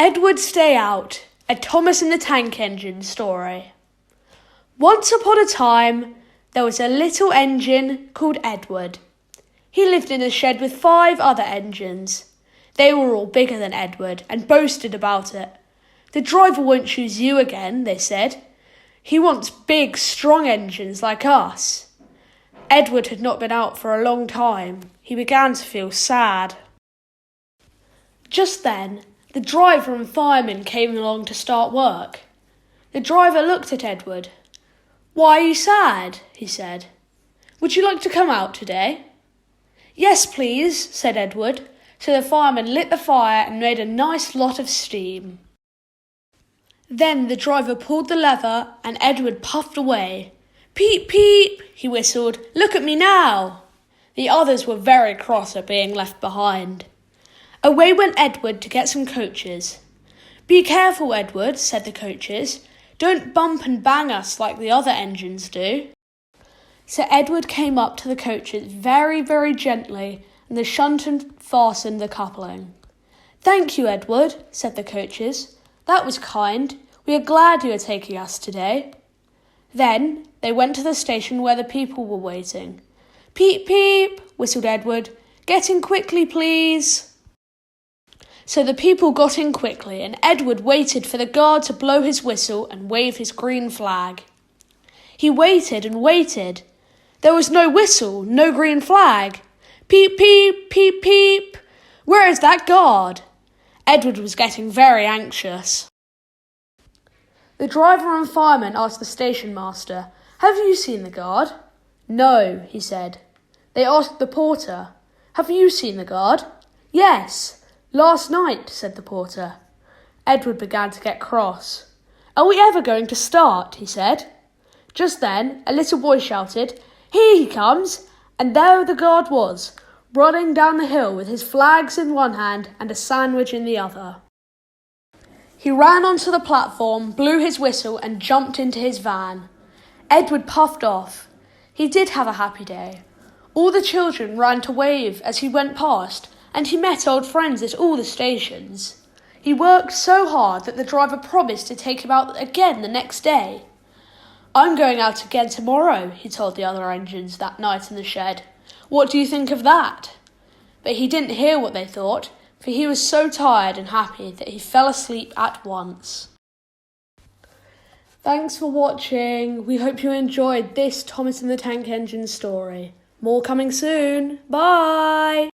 Edward Stay Out, a Thomas and the Tank Engine story. Once upon a time, there was a little engine called Edward. He lived in a shed with 5 other engines. They were all bigger than Edward and boasted about it. The driver won't choose you again, they said. He wants big, strong engines like us. Edward had not been out for a long time. He began to feel sad. Just then, the driver and fireman came along to start work. The driver looked at Edward. "Why are you sad?" he said. "Would you like to come out today?" "Yes, please," said Edward. So the fireman lit the fire and made a nice lot of steam. Then the driver pulled the lever and Edward puffed away. "Peep, peep," he whistled. "Look at me now." The others were very cross at being left behind. Away went Edward to get some coaches. "Be careful, Edward," said the coaches. "Don't bump and bang us like the other engines do." So Edward came up to the coaches very, very gently, and the shunter fastened the coupling. "Thank you, Edward," said the coaches. "That was kind. We are glad you are taking us today." Then they went to the station where the people were waiting. "Peep, peep," whistled Edward. "Get in quickly, please." So the people got in quickly, and Edward waited for the guard to blow his whistle and wave his green flag. He waited and waited. There was no whistle, no green flag. "Peep, peep, peep, peep. Where is that guard?" Edward was getting very anxious. The driver and fireman asked the station master, "Have you seen the guard?" "No," he said. They asked the porter, "Have you seen the guard?" "Yes. Last night," said the porter. Edward began to get cross. "Are we ever going to start?" he said. Just then, a little boy shouted, "Here he comes!" And there the guard was, running down the hill with his flags in one hand and a sandwich in the other. He ran onto the platform, blew his whistle, and jumped into his van. Edward puffed off. He did have a happy day. All the children ran to wave as he went past, and he met old friends at all the stations. He worked so hard that the driver promised to take him out again the next day. "I'm going out again tomorrow," he told the other engines that night in the shed. "What do you think of that?" But he didn't hear what they thought, for he was so tired and happy that he fell asleep at once. Thanks for watching. We hope you enjoyed this Thomas and the Tank Engine story. More coming soon. Bye!